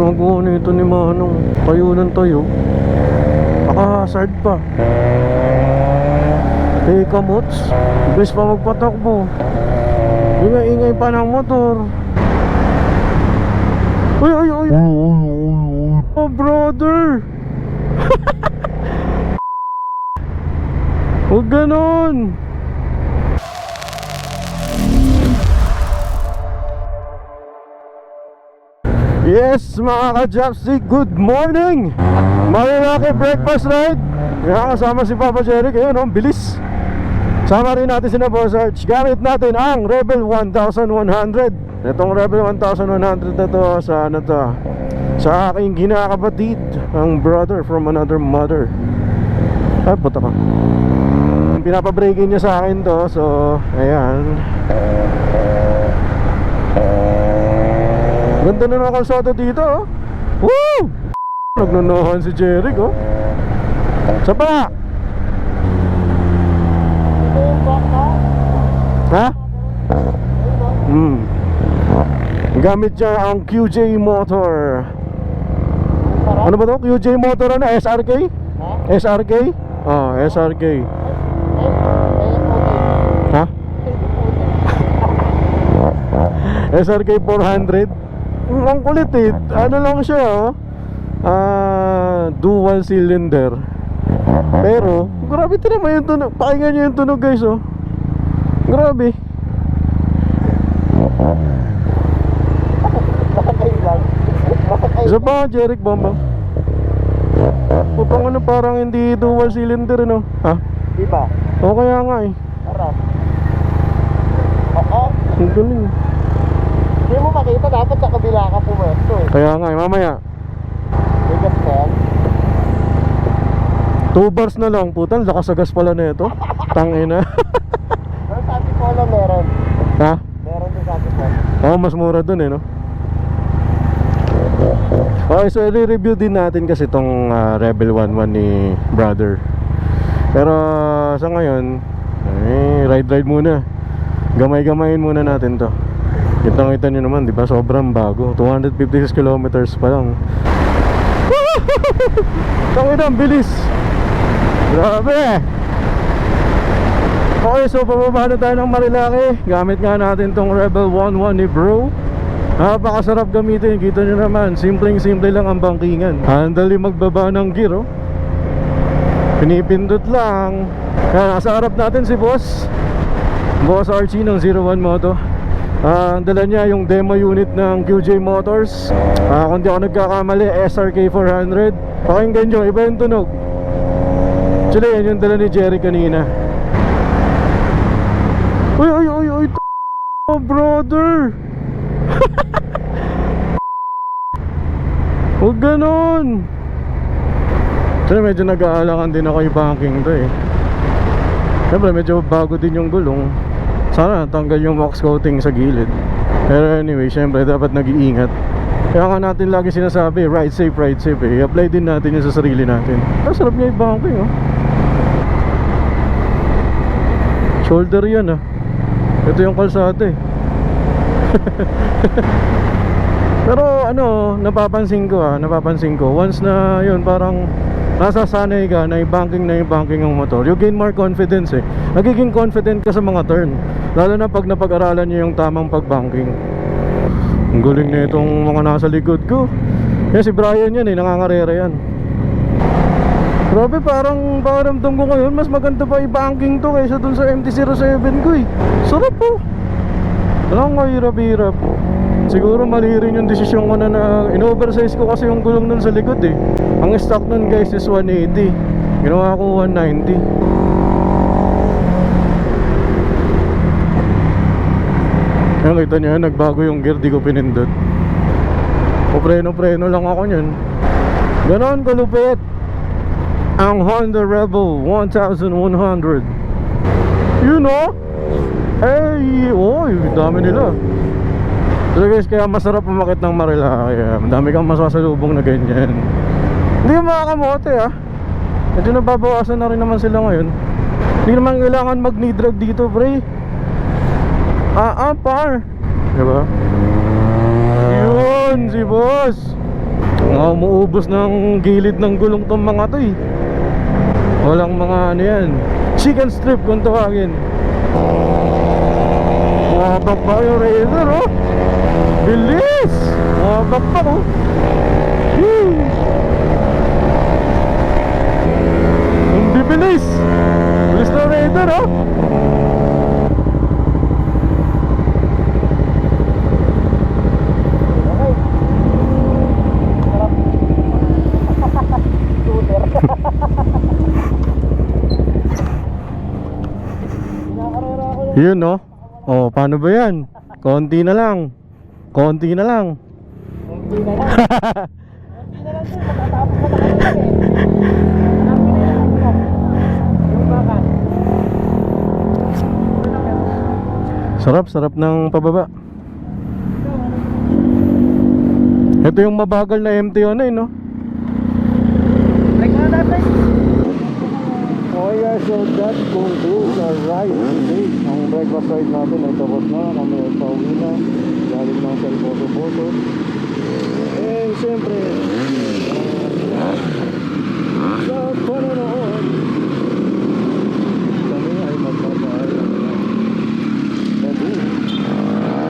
Ginagawa na ito ni Manong. Tayo ng tayo. Naka-hazard pa. Teka mots, bilis pa magpatakbo. Ingay-ingay pa ng motor. Uy, uy, uy. Oh brother. Huwag ganon. Yes mga ka-Japstick, good morning. Malalaki breakfast ride. Kaya kasama si Papa Jerry. Ayun oh, bilis. Sama rin natin si Boss Arch. Gamit natin ang Rebel 1100. Itong Rebel 1100 na to sa ano to, sa aking kinakapatid, ang brother from another mother. Ay puta ka. Pinapabreakin niya sa akin to. So ayan. Ganda na ng kalsada dito oh. Woo! Nagnunuhan si Jeric oh. Sapa! Ha? Gamit niya ang QJ motor. Ano ba to? QJ motor ano? SRK? SRK? Oh, SRK. Ha? SRK 400. Ang kulit eh. Ano lang siya oh, dual cylinder. Pero grabe naman yung tunog. Pakinggan nyo yung tunog guys oh. Grabe. Isa pa Jeric Bombang. Putang ano, parang hindi dual cylinder ano. Ha? Di ba? O kaya nga eh. Harap. Oo. Ang galing. Hindi mo makita, dapat sa kabila ka pumesto eh. Kaya nga eh, mamaya Bigas ka yan. 2 bars na lang, putan, lakas sa gas pala na ito. Tangina. Pero sabi ko lang meron. Ha? Meron din sabi ko. Oo, mas mura dun eh no. Okay, so i-review din natin kasi itong Rebel 11 ni brother. Pero sa ngayon ride muna. Gamay-gamayin muna natin to. Kitang-kita nyo naman, di ba? Sobrang bago. 256 kilometers pa lang. Tangina, ang bilis. Grabe. Okay, so pababa na tayo ng Marilaki. Gamit nga natin tong Rebel 11 ni bro. Napakasarap gamitin, kita nyo naman. Simpleng-simple lang ang bangkingan. Handali magbaba ng gear oh. Pinipindot lang. Kaya nasa harap natin si Boss Archie ng 01 Moto. Ang dala niya yung demo unit ng QJ Motors. Kung di ako nagkakamali, SRK 400. Pakinggan nyo, iba yung tunog. Actually yan yung dala ni Jerry kanina. Uy oh, brother. Huwag ganon. Siyempre medyo nag-aalangan din ako yung banking to eh. Siyempre medyo bago din yung gulong. Sana natanggal yung wax coating sa gilid. Pero anyway, siyempre dapat nag-iingat. Kaya nga natin lagi sinasabi, ride safe eh. I-apply din natin yun sa sarili natin. Ang sarap niya yung banking oh. Shoulder yan ah. Ito yung kalsada eh. Pero ano, napapansin ko once na yun parang nasasanay ka na yung banking ng motor, you gain more confidence eh. Nagiging confident ka sa mga turn, lalo na pag napag-aralan nyo yung tamang pag-banking. Ang galing na itong mga nasa likod ko. Yan si Brian yan eh, nangangarera yan. Grabe, parang pakiramdam ko ngayon mas maganda pa i-banking to kaysa dun sa MT-07 ko eh. Sarap po. Walang mahirap-hirap. Siguro mali rin yung desisyon ko na in-oversize ko kasi yung gulong nun sa likod eh. Ang stock nun guys is 180. Ginawa ko 190. Ayan, kita nyo, nagbago yung gear, di ko pinindot. O preno lang ako nyan. Ganon kalupit ang Honda Rebel 1100. You know? Hey, oy, dami nila. So guys, kaya masarap umakit ng Marilaki. Madami kang masasalubong na ganyan. Hindi yung mga kamote ah. Medyo nababawasan na rin naman sila ngayon. Hindi naman kailangan mag-knee drag dito pre. Par. Diba? Yun, si boss. umuubos ng gilid ng gulong tong mga to eh. Walang mga ano yan, chicken strip kung tawagin. Wabak pa yung Raider oh. Bilis! Wabak pa oh. Ang bibilis! Bilis na Raider oh. Okay. Sarap. Scooter. Pinakarera ako yung Yun no. Oh, paano ba yan? Konti na lang. Konti na lang. hindi na lang. Hindi na lang din. Matatapos na tayo lang eh. Hanapin na yung ano. Yung bakan. Sarap, sarap ng pababa. Ito yung mabagal na MT-09 no? Break na natin. Okay guys, so that concludes our ride today. Ang breakfast ride natin ay tapos na. Kami ay pauwi na. Galing ng Salboto-Boto. And siyempre,